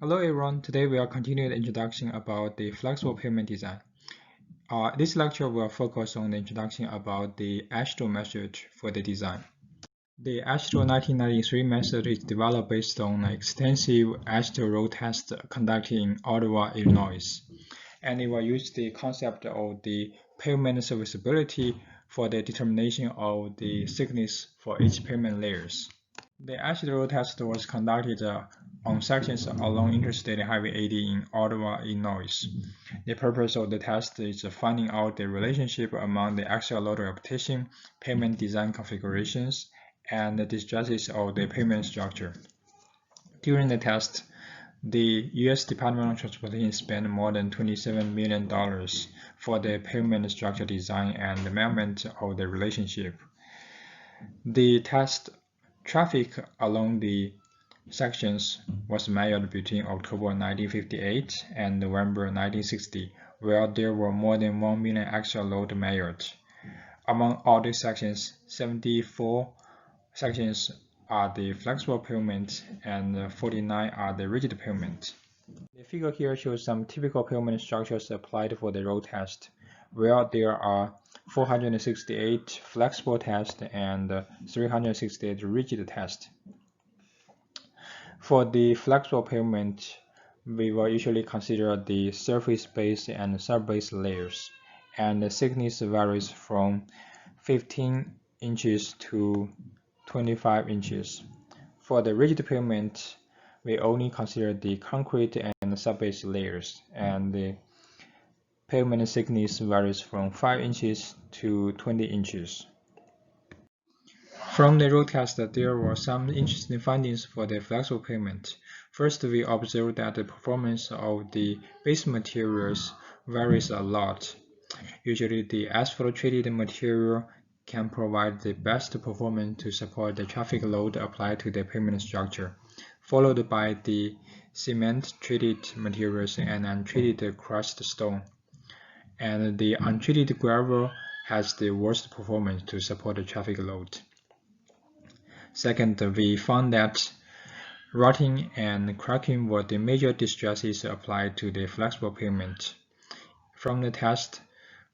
Hello everyone, today we are continuing the introduction about the flexible pavement design. This lecture will focus on the introduction about the AASHTO method for the design. The AASHTO 1993 method is developed based on an extensive AASHTO road test conducted in Ottawa, Illinois, and it will use the concept of the pavement serviceability for the determination of the thickness for each pavement layers. The AASHTO road test was conducted on sections along Interstate Highway 80 in Ottawa, Illinois. The purpose of the test is finding out the relationship among the axial load repetition, pavement design configurations, and the distresses of the pavement structure. During the test, the U.S. Department of Transportation spent more than $27 million for the pavement structure design and the measurement of the relationship. The test traffic along the sections was measured between October 1958 and November 1960, where there were more than 1 million axial load measured. Among all these sections, 74 sections are the flexible pavement and 49 are the rigid pavement. The figure here shows some typical pavement structures applied for the road test, where there are 468 flexible tests and 368 rigid tests. For the flexible pavement, we will usually consider the surface base and subbase layers, and the thickness varies from 15 inches to 25 inches. For the rigid pavement, we only consider the concrete and subbase layers, and the pavement thickness varies from 5 inches to 20 inches. From the road test, there were some interesting findings for the flexible pavement. First, we observed that the performance of the base materials varies a lot. Usually, the asphalt-treated material can provide the best performance to support the traffic load applied to the pavement structure, followed by the cement-treated materials and untreated crushed stone. And the untreated gravel has the worst performance to support the traffic load. Second, we found that rotting and cracking were the major distresses applied to the flexible pavement. From the test,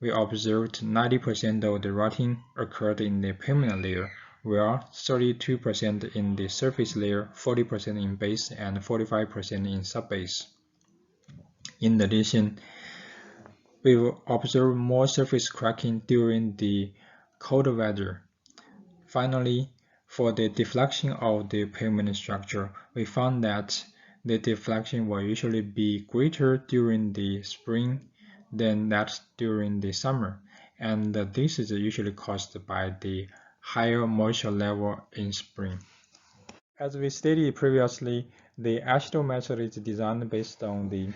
we observed 90% of the rotting occurred in the pavement layer, where 32% in the surface layer, 40% in base, and 45% in subbase. In addition, we observed more surface cracking during the cold weather. Finally, for the deflection of the pavement structure, we found that the deflection will usually be greater during the spring than that during the summer, and this is usually caused by the higher moisture level in spring. As we stated previously, the AASHTO method is designed based on the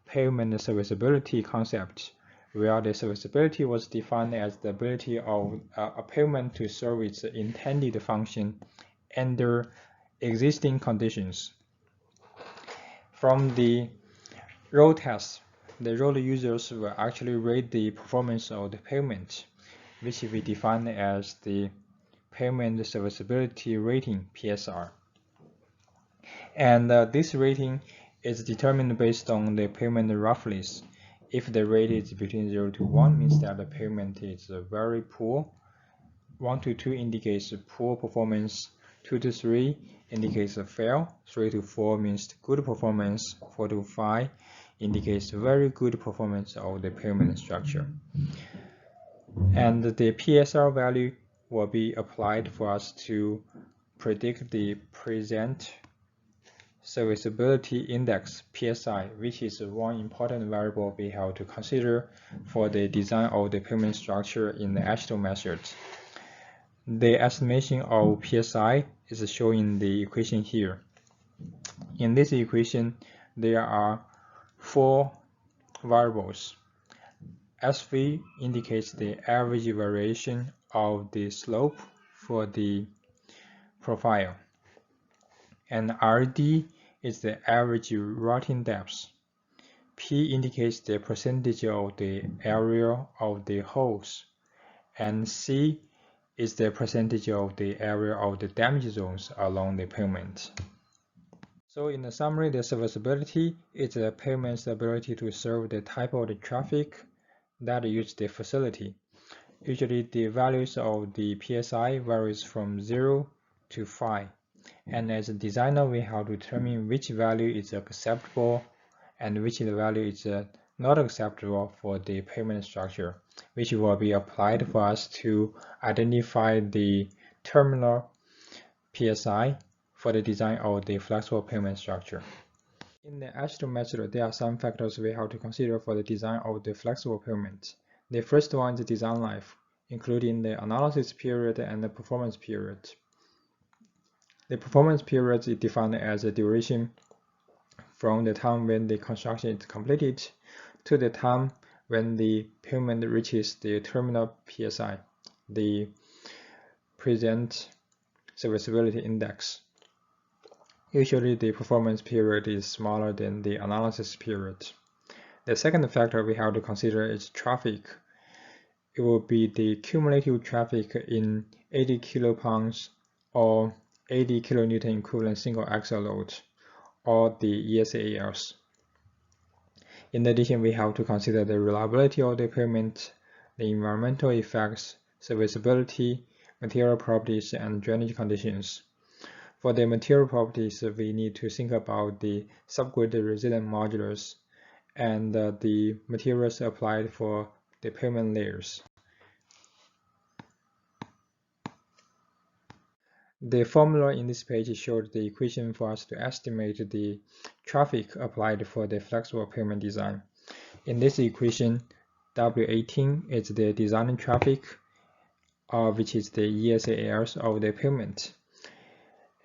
pavement serviceability concept, where the serviceability was defined as the ability of a pavement to serve its intended function under existing conditions. From the road test, the road users will actually rate the performance of the pavement, which we define as the pavement serviceability rating, PSR. And this rating is determined based on the pavement roughness. If the rate is between 0 to 1, means that the pavement is very poor. 1 to 2 indicates poor performance. 2 to 3 indicates fail. 3 to 4 means good performance. 4 to 5 indicates very good performance of the pavement structure. And the PSR value will be applied for us to predict the present serviceability index, PSI, which is one important variable we have to consider for the design of the pavement structure in the AASHTO method. The estimation of PSI is shown in the equation here. In this equation, there are 4 variables. SV indicates the average variation of the slope for the profile, and RD is the average rotting depth. P indicates the percentage of the area of the holes, and C is the percentage of the area of the damage zones along the pavement. So in the summary, the serviceability is the pavement's ability to serve the type of the traffic that use the facility. Usually the values of the PSI varies from 0 to 5. And as a designer, we have to determine which value is acceptable and which value is not acceptable for the pavement structure, which will be applied for us to identify the terminal PSI for the design of the flexible pavement structure. In the Ashton method, there are some factors we have to consider for the design of the flexible pavement. The first one is design life, including the analysis period and the performance period. The performance period is defined as a duration from the time when the construction is completed to the time when the pavement reaches the terminal PSI, the present serviceability index. Usually the performance period is smaller than the analysis period. The second factor we have to consider is traffic. It will be the cumulative traffic in 80 kilopounds or 80 kilonewton equivalent single axle load, or the ESRAs. In addition, we have to consider the reliability of the pavement, the environmental effects, serviceability, material properties, and drainage conditions. For the material properties, we need to think about the subgrade resilient modulus and the materials applied for the pavement layers. The formula in this page shows the equation for us to estimate the traffic applied for the flexible pavement design. In this equation, W18 is the design traffic, which is the ESRAs of the pavement.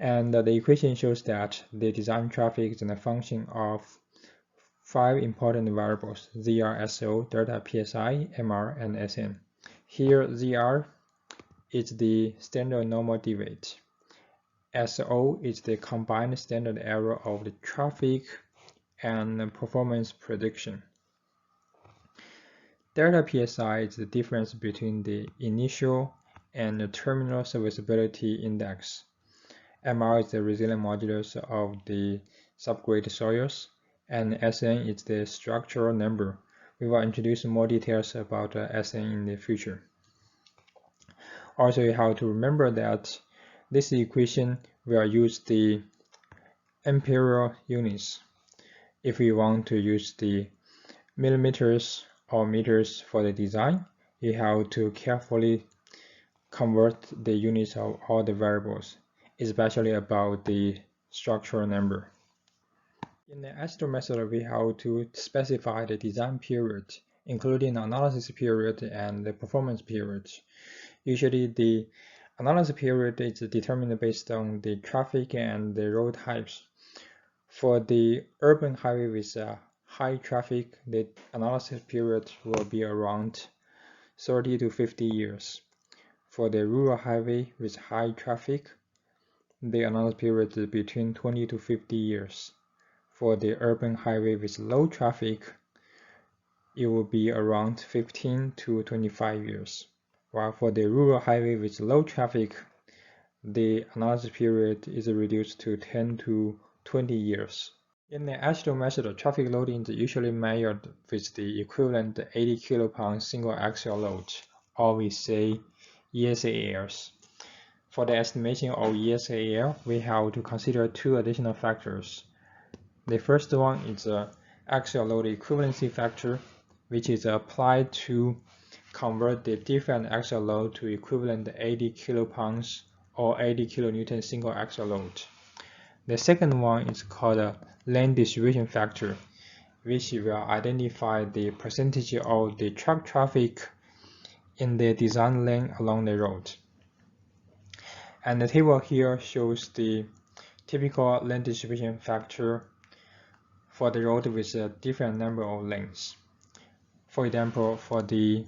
And the equation shows that the design traffic is a function of 5 important variables: ZR, SO, delta PSI, MR, and SN. Here, ZR is the standard normal deviate. SO is the combined standard error of the traffic and performance prediction. Delta PSI is the difference between the initial and the terminal serviceability index. MR is the resilient modulus of the subgrade soils, and SN is the structural number. We will introduce more details about SN in the future. Also, you have to remember that this equation will use the imperial units. If we want to use the millimeters or meters for the design, you have to carefully convert the units of all the variables, especially about the structural number. In the Ashton method, we have to specify the design period, including the analysis period and the performance period. Usually, the analysis period is determined based on the traffic and the road types. For the urban highway with high traffic, the analysis period will be around 30 to 50 years. For the rural highway with high traffic, the analysis period is between 20 to 50 years. For the urban highway with low traffic, it will be around 15 to 25 years. While for the rural highway with low traffic, the analysis period is reduced to 10 to 20 years. In the Ashton method, traffic loading is usually measured with the equivalent 80 kilopound single axle load, or we say ESRAs. For the estimation of ESRA, we have to consider 2 additional factors. The first one is the axial load equivalency factor, which is applied to convert the different axial load to equivalent 80 kilopounds or 80 kilonewton single axle load. The second one is called a lane distribution factor, which will identify the percentage of the truck traffic in the design lane along the road. And the table here shows the typical lane distribution factor for the road with a different number of lanes. For example, for the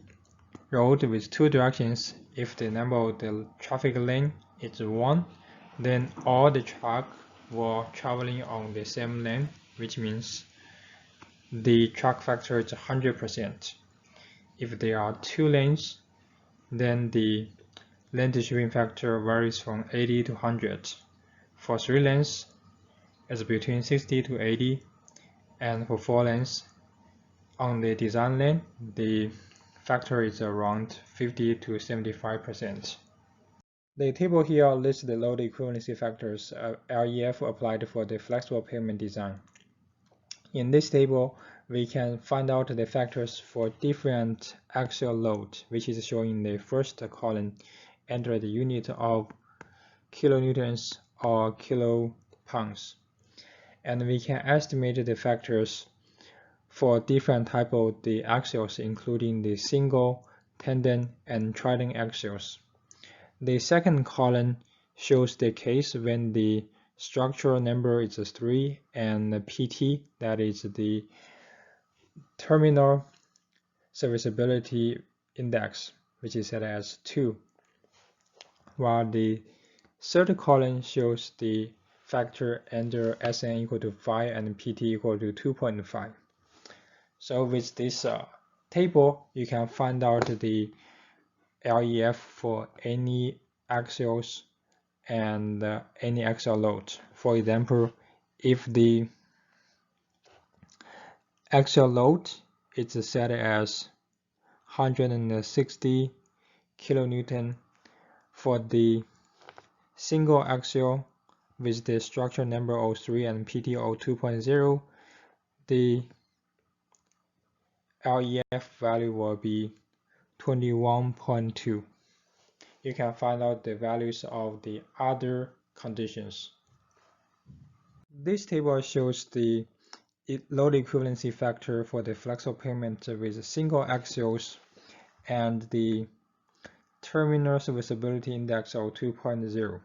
road with 2 directions, if the number of the traffic lane is 1, then all the trucks were traveling on the same lane, which means the truck factor is 100%. If there are 2 lanes, then the lane distribution factor varies from 80 to 100. For 3 lanes, is between 60 to 80, and for 4 lanes, on the design lane, the factor is around 50 to 75%. The table here lists the load equivalency factors LEF applied for the flexible pavement design. In this table, we can find out the factors for different axial load, which is shown in the first column under the unit of kilonewtons or kilopounds. And we can estimate the factors for different types of the axials, including the single, tandem, and trident axials. The second column shows the case when the structural number is 3 and the PT, that is the terminal serviceability index, which is set as 2, while the third column shows the factor under SN equal to 5 and PT equal to 2.5. So with this table, you can find out the LEF for any axials and any axial load. For example, if the axial load is set as 160 kilonewton for the single axial with the structure number 03 and PT of 2.0, the LEF value will be 21.2. You can find out the values of the other conditions. This table shows the load equivalency factor for the flexible pavement with single axials and the terminal serviceability index of 2.0.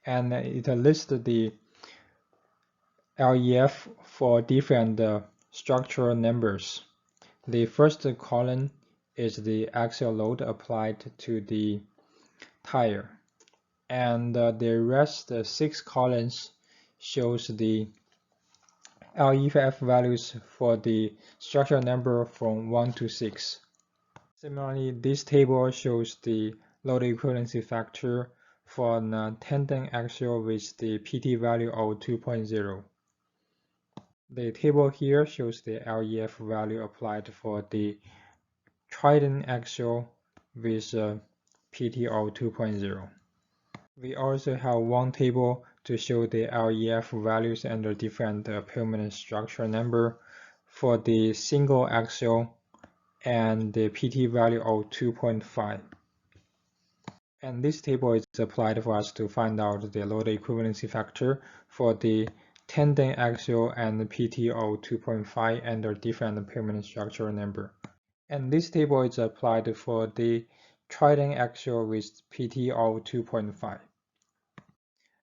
And it lists the LEF for different structural numbers. The first column is the axial load applied to the tire, and the rest 6 columns shows the LEF values for the structural number from 1 to 6. Similarly, this table shows the load equivalency factor for a tandem axial with the PT value of 2.0. The table here shows the LEF value applied for the trident axial with PT of 2.0. We also have one table to show the LEF values under different pavement structure number for the single axial and the PT value of 2.5. And this table is applied for us to find out the load equivalency factor for the tandem axial and the PT of 2.5 under different pavement structure number. And this table is applied for the trident axial with PT of 2.5.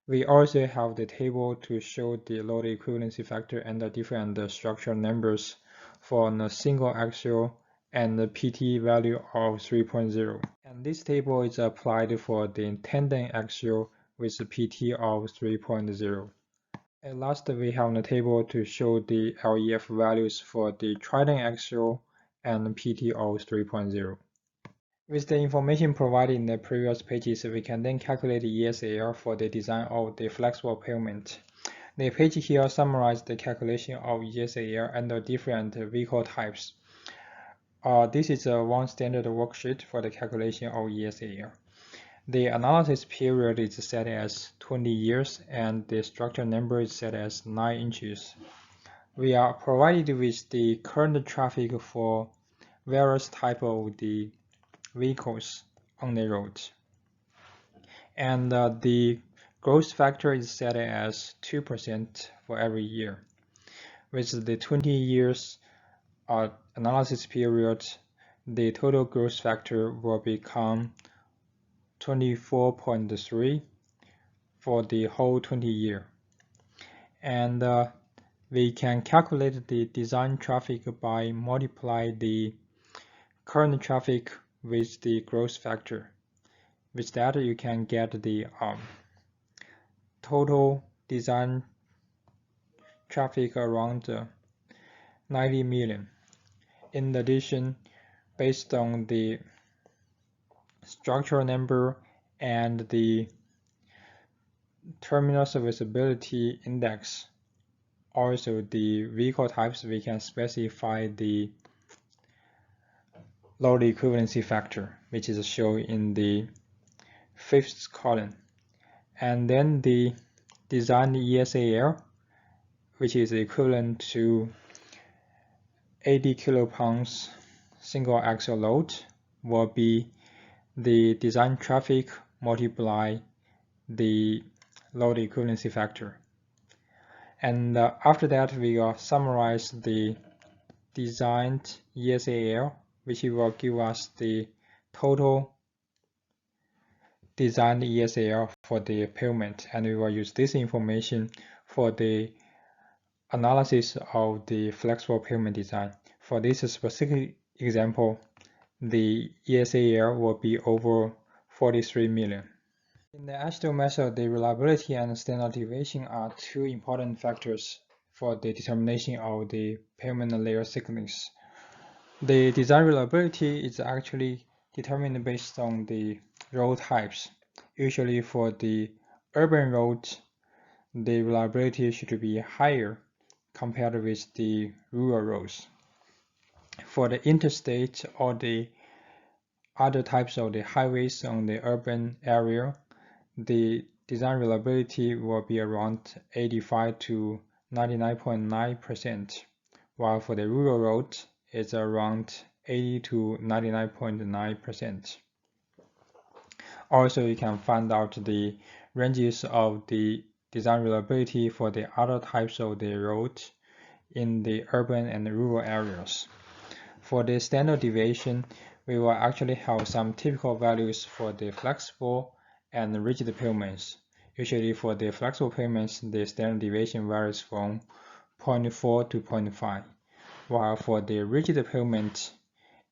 We also have the table to show the load equivalency factor under different structural numbers for a single axial and the PT value of 3.0. And this table is applied for the tandem axial with a PT of 3.0. And last, we have the table to show the LEF values for the trident axial and PT of 3.0. With the information provided in the previous pages, we can then calculate the ESRA for the design of the flexible pavement. The page here summarizes the calculation of ESRA under different vehicle types. This is one standard worksheet for the calculation of ESRA. The analysis period is set as 20 years and the structure number is set as 9 inches. We are provided with the current traffic for various types of the vehicles on the road. And the growth factor is set as 2% for every year. With the 20 years analysis period, the total growth factor will become 24.3 for the whole 20 year. And we can calculate the design traffic by multiply the current traffic with the growth factor. With that, you can get the total design traffic around 90 million. In addition, based on the structural number and the terminal serviceability index. Also, the vehicle types, we can specify the load equivalency factor, which is shown in the fifth column. And then the design ESRA, which is equivalent to 80 kilopounds single axle load, will be the design traffic multiply the load equivalency factor. And after that, we will summarize the designed ESRA, which will give us the total designed ESRA for the pavement, and we will use this information for the analysis of the flexible pavement design. For this specific example, the ESRA will be over 43 million. In the AASHTO method, the reliability and standard deviation are two important factors for the determination of the pavement layer thickness. The design reliability is actually determined based on the road types. Usually for the urban roads, the reliability should be higher compared with the rural roads. For the interstate or the other types of the highways on the urban area, the design reliability will be around 85 to 99.9%, while for the rural roads, it's around 80 to 99.9%. Also, you can find out the ranges of the design reliability for the other types of the roads in the urban and rural areas. For the standard deviation, we will actually have some typical values for the flexible and rigid pavements. Usually for the flexible pavements, the standard deviation varies from 0.4 to 0.5, while for the rigid pavement,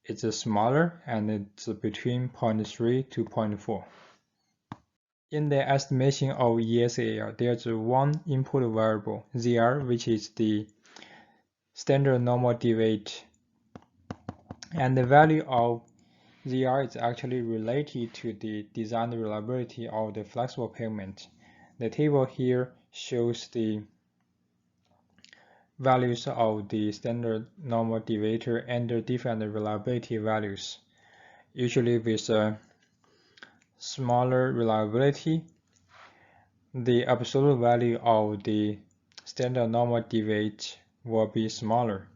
it's smaller and it's between 0.3 to 0.4. In the estimation of ESRA, there's one input variable, ZR, which is the standard normal deviate, and the value of ZR is actually related to the design reliability of the flexible pavement. The table here shows the values of the standard normal deviator under different reliability values. Usually with a smaller reliability, the absolute value of the standard normal deviate will be smaller.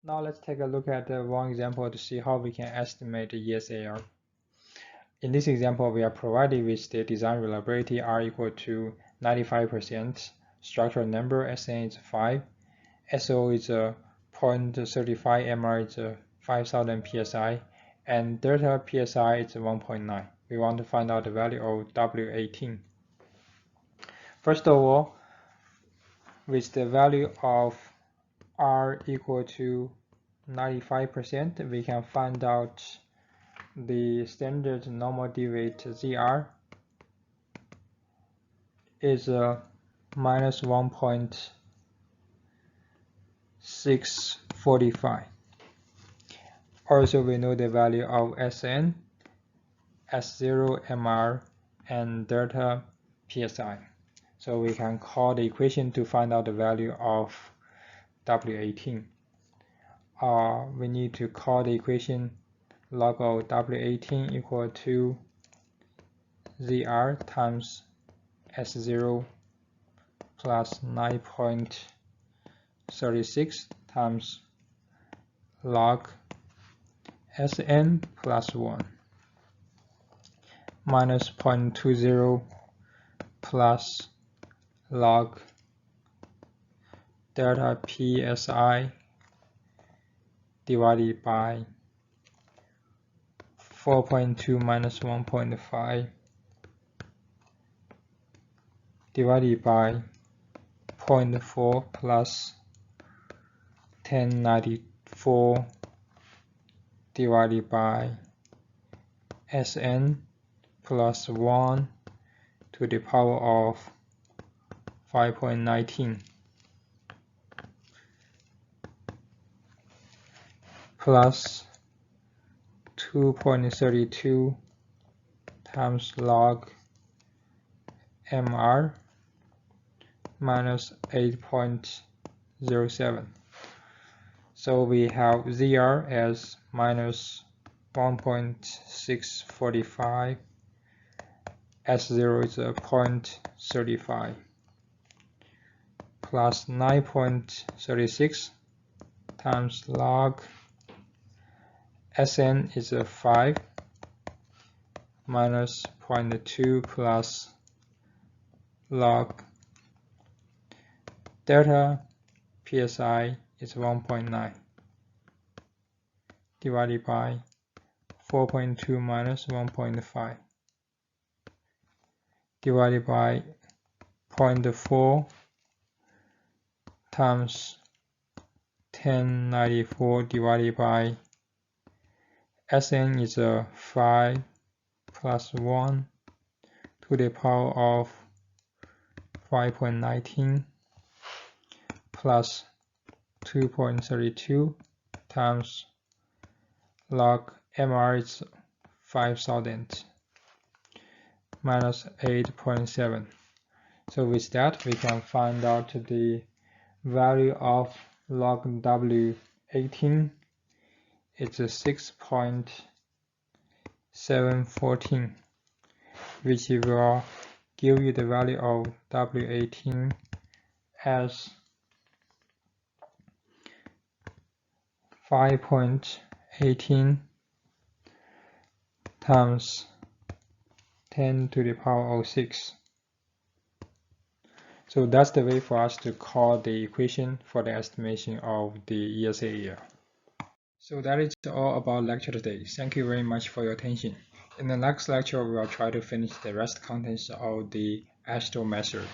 Now let's take a look at one example to see how we can estimate the ESRA. In this example, we are provided with the design reliability R equal to 95%, structural number SN is 5, SO is 0.35, MR is 5000 psi, and delta psi is 1.9. We want to find out the value of W18. First of all, with the value of R equal to 95%, we can find out the standard normal deviate ZR is minus 1.645. Also, we know the value of SN, S0, MR, and delta psi. So we can call the equation to find out the value of W18. We need to call the equation log of W18 equal to ZR times S0 plus 9.36 times log SN plus 1 minus 0.20 plus log delta psi divided by 4.2 minus 1.5 divided by 0.4 plus 1094 divided by Sn plus 1 to the power of 5.19 plus 2.32 times log MR minus 8.07. So we have ZR as minus 1.645, S0 is 0.35, plus 9.36 times log Sn is 5 minus 0.2 plus log delta psi is 1.9 divided by 4.2 minus 1.5 divided by 0.4 times 1094 divided by Sn is 5 plus 1 to the power of 5.19 plus 2.32 times log MR is 5000 minus 8.7. So with that, we can find out the value of log W18. It's 6.714, which will give you the value of W18 as 5.18 times 10 to the power of 6. So that's the way for us to call the equation for the estimation of the ESA area. So that is all about lecture today. Thank you very much for your attention. In the next lecture, we will try to finish the rest contents of the ASTO method.